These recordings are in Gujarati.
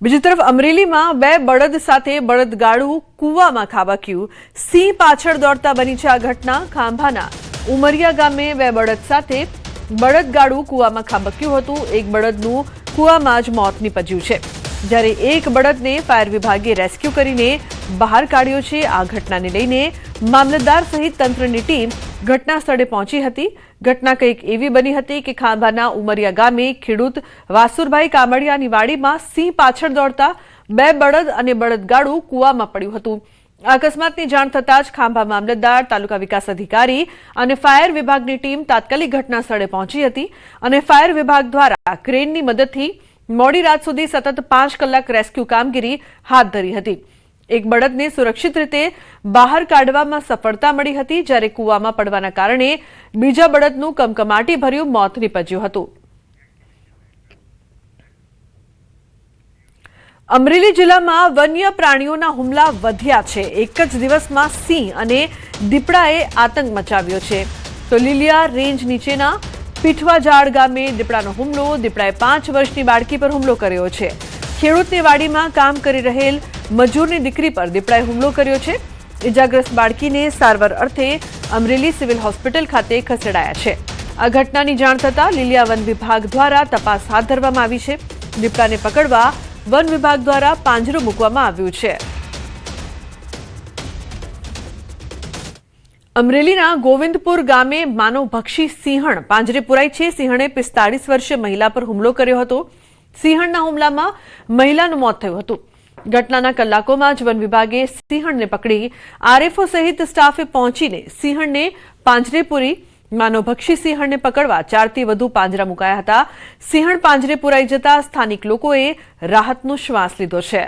બીજી તરફ અમરેલીમાં બે બળદ સાથે બળદગાડું કૂવામાં ખાબક્યું। સિંહ પાછળ દોડતા બની છે આ ઘટના। ખાંભાના ઉમરિયા ગામે બે બળદ સાથે બળદગાડું કૂવામાં ખાબક્યું હતું। એક બળદનું કૂવામાં જ મોત નીપજ્યું છે, જ્યારે એક બળદને ફાયર વિભાગે રેસ્ક્યુ કરીને બહાર કાઢ્યો છે। આ ઘટનાને લઈને મામલતદાર સહિત તંત્રની ટીમ ઘટના સ્થળે પહોંચી હતી। ઘટના કંઈક એવી બની હતી કે ખાંભાના ઉમરિયા ગામે ખેડૂત વાસુરભાઈ કામડિયાની વાડીમાં સિંહ પાછળ દોડતા બે બળદ અને બળદગાડું કૂવામાં પડ્યું હતું। આ અકસ્માતની જાણ થતાં જ ખાંભા મામલતદાર, તાલુકા વિકાસ અધિકારી અને ફાયર વિભાગની ટીમ તાત્કાલિક ઘટના સ્થળે પહોંચી હતી અને ફાયર વિભાગ દ્વારા ક્રેનની મદદથી મોડી રાત સુધી સતત 5 કલાક રેસ્ક્યુ કામગીરી હાથ ધરી હતી। એક બળદને સુરક્ષિત રીતે બહાર કાઢવામાં સફળતા મળી હતી, જ્યારે કૂવામાં પડવાના કારણે બીજા બળદનું કમકમાટીભર્યું મોત નીપજ્યું હતું। અમરેલી જિલ્લામાં વન્ય પ્રાણીઓના હુમલા વધ્યા છે। એક જ દિવસમાં સિંહ અને દીપડાએ આતંક મચાવ્યો છે। તો લીલિયા રેન્જ નીચેના પીઠવાજાડ ગામે દીપડાનો હુમલો। દીપડાએ 5 વર્ષની બાળકી પર હુમલો કર્યો છે। ખેડૂતની વાડીમાં કામ કરી રહેલ મજૂરની દીકરી પર દીપડાએ હુમલો કર્યો છે। ઇજાગ્રસ્ત બાળકીને સારવાર અર્થે અમરેલી સિવિલ હોસ્પિટલ ખાતે ખસેડાયા છે। આ ઘટનાની જાણ થતાં લીલિયા વન વિભાગ દ્વારા તપાસ હાથ ધરવામાં આવી છે। દીપડાને પકડવા વન વિભાગ દ્વારા પાંજરું મૂકવામાં આવ્યું છે। અમરેલીના ગોવિંદપુર ગામે માનવભક્ષી સિંહણ પાંજરે પુરાઈ છે। સિંહણે 45 વર્ષીય મહિલા પર હુમલો કર્યો હતો। સિંહણના હુમલામાં મહિલાનું મોત થયું હતું। ઘટનાના કલાકોમાં જ વન વિભાગે સિંહણને પકડી આરએફઓ સહિત સ્ટાફે પહોંચીને સિંહણને પાંજરે પૂરી। માનવભક્ષી સિંહણને પકડવા 4થી વધુ પાંજરા મુકાયા હતા। સિંહણ પાંજરે પુરાઈ જતા સ્થાનિક લોકોએ રાહતનો શ્વાસ લીધો છે।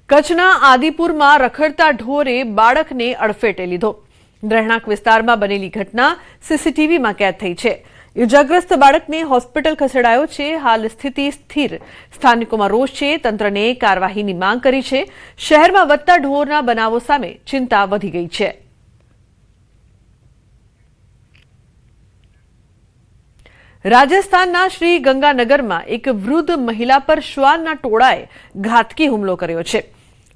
કચ્છના આદિપુરમાં રખડતા ઢોરે બાળકને અડફેટે લીધો। રહેણાંક વિસ્તારમાં બનેલી ઘટના સીસીટીવીમાં કેદ થઈ છે। ઇજાગ્રસ્ત બાળકને હોસ્પિટલ ખસેડાયો છે। હાલ સ્થિતિ સ્થિર। સ્થાનિકોમાં રોષ છે। તંત્રને કાર્યવાહીની માંગ કરી છે। શહેરમાં વધતા ઢોરના બનાવો સામે ચિંતા વધી ગઈ છે। રાજસ્થાનના શ્રી ગંગાનગરમાં એક વૃદ્ધ મહિલા પર શ્વાનના ટોળાએ ઘાતકી હુમલો કર્યો છે।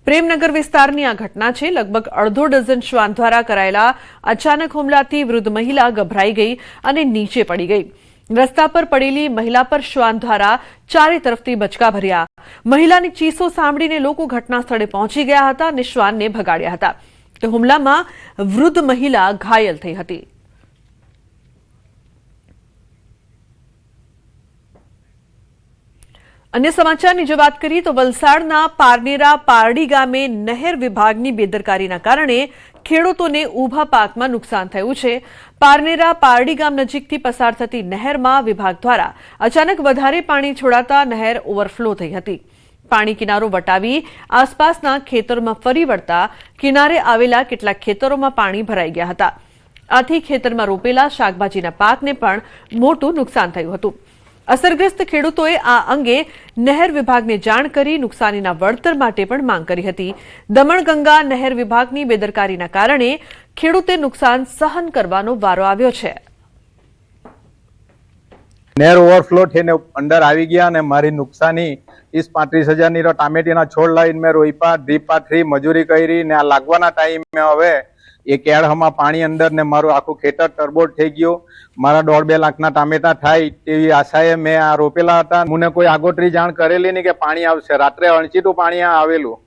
પ્રેમનગર વિસ્તારની આ ઘટના છે। લગભગ અડધો ડઝન શ્વાન દ્વારા કરાયેલા અચાનક હુમલાથી વૃદ્ધ મહિલા ગભરાઈ ગઈ અને નીચે પડી ગઈ। રસ્તા પર પડેલી મહિલા પર શ્વાન દ્વારા ચારે તરફથી બચકા ભર્યા। મહિલાની ચીસો સાંભળીને લોકો ઘટના સ્થળે પહોંચી ગયા હતા અને શ્વાનને ભગાડ્યા હતા। તો હુમલામાં વૃદ્ધ મહિલા ઘાયલ થઈ હતી। અન્ય સમાચારની જો વાત કરીએ તો વલસાડના પારનેરા પારડી ગામે નહેર વિભાગની બેદરકારીના કારણે ખેડૂતોને ઊભા પાકમાં નુકસાન થયું છે। પારનેરા પારડી ગામ નજીકથી પસાર થતી નહેરમાં વિભાગ દ્વારા અચાનક વધારે પાણી છોડાતા નહેર ઓવરફ્લો થઈ હતી। પાણી કિનારો વટાવી આસપાસના ખેતરોમાં ફરી વળતા કિનારે આવેલા કેટલાક ખેતરોમાં પાણી ભરાઈ ગયા હતા। આથી ખેતરમાં રોપેલા શાકભાજીના પાકને પણ મોટું નુકસાન થયું હતું। અસરગ્રસ્ત ખેડૂતોએ આ અંગે નહેર વિભાગને જાણ કરી નુકસાનીના વળતર માટે પણ માંગ કરી હતી। દમણગંગા નહેર વિભાગની બેદરકારીના કારણે ખેડૂતે નુકસાન સહન કરવાનો વારો આવ્યો છે। નહેર ઓવરફ્લો થઈને અંદર આવી ગયા અને મારી નુકસાની 30-35 હજારની ટામેટીના છોડ લાવીને મેં રોઈપા, ડ્રીપ પાથરી, મજૂરી કરી ને આ લાગવાના ટાઈમે હવે એ કેળહમાં પાણી અંદર ને મારું આખું ખેતર ટરબોળ થઈ ગયું। મારા 1.5-2 લાખના ટામેટા થાય તેવી આશાએ મેં આ રોપેલા હતા। મને કોઈ આગોતરી જાણ કરેલી નહીં કે પાણી આવશે। રાત્રે અણચીતું પાણી આવેલું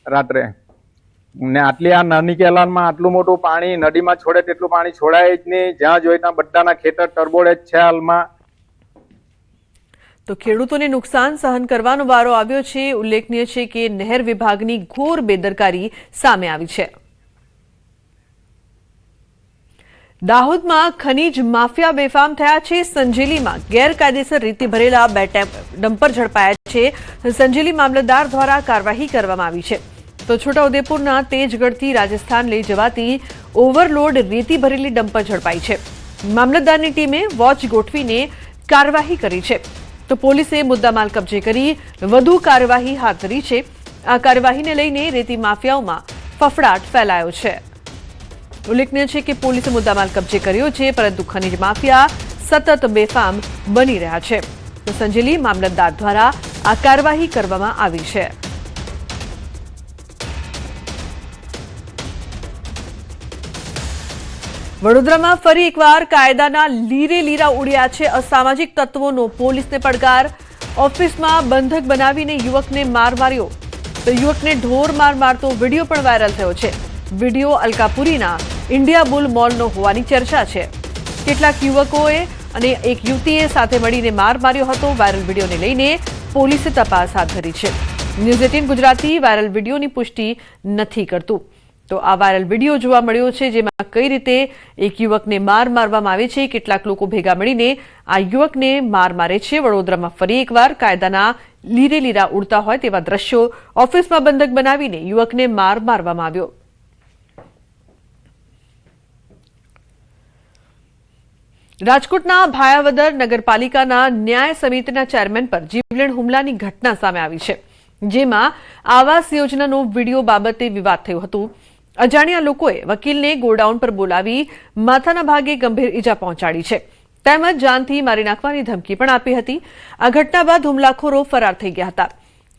રાત્રે ને આટલી આ નાની કેલાનમાં આટલું મોટું પાણી નદીમાં છોડે તેટલું પાણી છોડાય જ નહીં। જ્યાં જોઈ ત્યાં બધાના ખેતર ટરબોળ જ છે હાલમાં। તો ખેડૂતોને નુકસાન સહન કરવાનો વારો આવ્યો છે। ઉલ્લેખનીય છે કે નહેર વિભાગની ઘોર બેદરકારી સામે આવી છે। દાહોદમાં ખનીજ માફિયા બેફામ થયા છે। સંજેલીમાં ગેરકાયદેસર રીતે ભરેલા 2 ડમ્પર ઝડપાયા છે। સંજેલી મામલતદાર દ્વારા કાર્યવાહી કરવામાં આવી છે। તો છોટાઉદેપુરના તેજગઢથી રાજસ્થાન લઈ જવાતી ઓવરલોડ રેતી ભરેલી ડમ્પર ઝડપાઈ છે। મામલતદારની ટીમે વોચ ગોઠવીને કાર્યવાહી કરી છે। તો પોલીસે મુદ્દામાલ કબજે કરી વધુ કાર્યવાહી હાથ ધરી છે। આ કાર્યવાહીને લઈને રેતી માફિયાઓમાં ફફડાટ ફેલાયો છે। ઉલ્લેખનીય છે કે પોલીસે મુદ્દામાલ કબજે કર્યો છે, પરંતુ ખનીજ માફિયા સતત બેફામ બની રહ્યા છે। તો સંજેલી મામલતદાર દ્વારા આ કાર્યવાહી કરવામાં આવી છે. વડોદરામાં ફરી એકવાર કાયદાના લીરે લીરા ઉડ્યા છે અસામાજિક તત્વોનો. પોલીસને પડકાર. ઓફિસમાં બંધક બનાવીને યુવકને માર માર્યો. તો યુવકને ઢોર માર મારતો વિડીયો પણ વાયરલ થયો છે. વિડીયો અલકાપુરીના ઇન્ડિયા બુલ મોલનો હોવાની ચર્ચા છે. કેટલાક યુવકોએ અને એક યુવતીએ સાથે મળીને માર માર્યો હતો. વાયરલ વિડીયોને લઈને પોલીસે તપાસ હાથ ધરી છે. ન્યૂઝ 18 ગુજરાતી વાયરલ વિડીયોની પુષ્ટિ નથી કરતું. તો આ વાયરલ વિડીયો જોવા મળ્યો છે, જેમાં કઈ રીતે એક યુવકને માર મારવામાં આવે છે. કેટલાક લોકો ભેગા મળીને આ યુવકને માર મારે છે. વડોદરામાં ફરી એકવાર કાયદાના લીરે લીરા ઉડતા હોય તેવા દ્રશ્યો. ઓફિસમાં બંધક બનાવીને યુવકને માર મારવામાં આવ્યો. રાજકોટના ભાયાવદર નગરપાલિકાના ન્યાય સમિતિના ચેરમેન પર જીવલેણ હુમલાની ઘટના સામે આવી છે, જેમાં આવાસ યોજનાનો વિડીયો બાબતે વિવાદ થયો હતો. અજાણ્યા લોકોએ વકીલને ગોડાઉન પર બોલાવી માથાના ભાગે ગંભીર ઈજા પહોંચાડી છે, તેમજ જાનથી મારી નાખવાની ધમકી પણ આપી હતી. આ ઘટના બાદ હુમલાખોરો ફરાર થઈ ગયા હતા.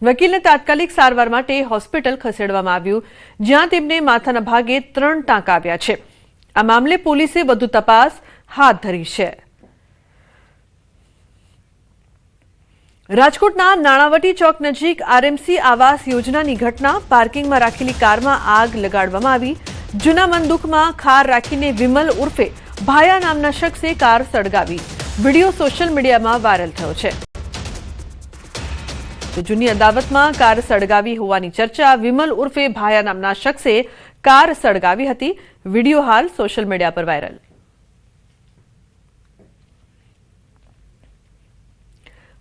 વકીલને તાત્કાલિક સારવાર માટે હોસ્પિટલ ખસેડવામાં આવ્યું, જ્યાં તેમને માથાના ભાગે 3 ટાંકા આવ્યા છે. આ મામલે પોલીસે વધુ તપાસ હાથ ધરી છે. રાજકોટના નાણાવટી ચોક નજીક આરએમસી આવાસ યોજનાની ઘટના. પાર્કિંગમાં રાખેલી કારમાં આગ લગાડવામાં આવી. જૂના બંદૂકમાં ખાર રાખીને વિમલ ઉર્ફે ભાયા નામના શખ્સે કાર સળગાવી. વિડીયો સોશિયલ મીડિયામાં વાયરલ થયો છે. તો જૂની અદાવતમાં કાર સળગાવી હોવાની ચર્ચા. વિમલ ઉર્ફે ભાયા નામના શખ્સે કાર સળગાવી હતી. વિડીયો હાલ સોશિયલ મીડિયા પર વાયરલ.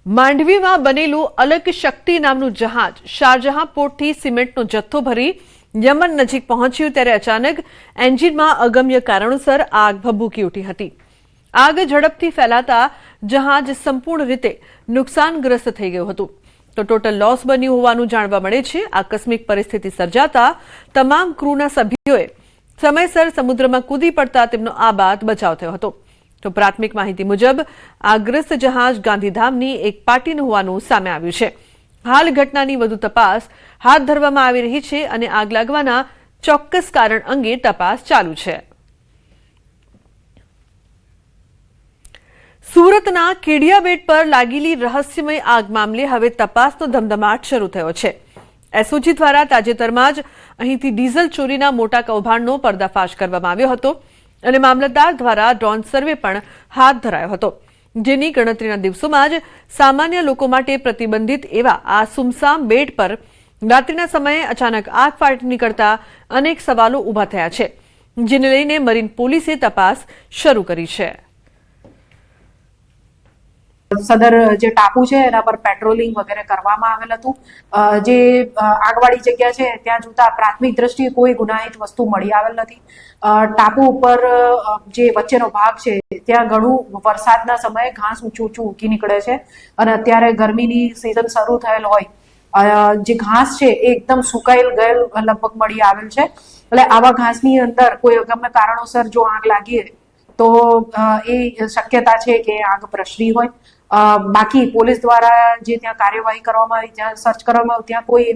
માંડવીમાં બનેલું અલગ શક્તિ નામનું જહાજ શારજહાં પોર્ટથી સિમેન્ટનો જથ્થો ભરી યમન નજીક પહોંચ્યું, ત્યારે અચાનક એન્જિનમાં અગમ્ય કારણોસર આગ ભભૂકી ઉઠી હતી. આગ ઝડપથી ફેલાતા જહાજ સંપૂર્ણ રીતે નુકસાનગ્રસ્ત થઈ ગયું હતું. તો ટોટલ લોસ બન્યું હોવાનું જાણવા મળે છે. આકસ્મિક પરિસ્થિતિ સર્જાતા તમામ ક્રૂના સભ્યોએ સમયસર સમુદ્રમાં કૂદી પડતા તેમનો આબાદ બચાવ થયો હતો. તો પ્રાથમિક માહિતી મુજબ આગગ્રસ્ત જહાજ ગાંધીધામની એક પાર્ટીનું હોવાનું સામે આવ્યું છે. હાલ ઘટનાની વધુ તપાસ હાથ ધરવામાં આવી રહી છે અને આગ લાગવાના ચોક્કસ કારણ અંગે તપાસ ચાલુ છે. સુરતના કેડિયા બેટ પર લાગેલી રહસ્યમય આગ મામલે હવે તપાસનો ધમધમાટ શરૂ થયો છે. એસઓજી દ્વારા તાજેતરમાં જ અહીંથી ડીઝલ ચોરીના મોટા કૌભાંડનો પર્દાફાશ કરવામાં આવ્યો હતો અને મામલતદાર દ્વારા ડ્રોન સર્વે પણ હાથ ધરાયો હતો, જેની ગણતરીના દિવસોમાં જ સામાન્ય લોકો માટે પ્રતિબંધિત એવા આ સુમસામ બેટ પર રાત્રિના સમયે અચાનક આગ ફાટી નીકળતા અનેક સવાલો ઉભા થયા છે, જેને લઈને મરીન પોલીસે તપાસ શરૂ કરી છે. સદર જે ટાપુ છે એના પર પેટ્રોલિંગ વગેરે કરવામાં આવેલ હતું. જે આગવાળી જગ્યા છે ત્યાં જોતા પ્રાથમિક દ્રષ્ટિએ કોઈ ગુનાહિત વસ્તુ મળી આવેલ નથી. ટાપુ ઉપર જે વચ્ચેનો ભાગ છે ત્યાં ઘણું વરસાદના સમયે ઘાસ ઊંચું ઊંચું ઉગી નીકળે છે અને અત્યારે ગરમીની સિઝન શરૂ થયેલ હોય જે ઘાસ છે એ એકદમ સુકાયેલ ગયેલ લગભગ મળી આવેલ છે. એટલે આવા ઘાસની અંદર કોઈ અગમ્ય કારણોસર જો આગ લાગી તો એ શક્યતા છે કે આગ પ્રસરી હોય. બાકી પોલીસ દ્વારા જે ત્યાં કાર્યવાહી કરવામાં આવી, ત્યાં સર્ચ કરવામાં આવી, ત્યાં કોઈ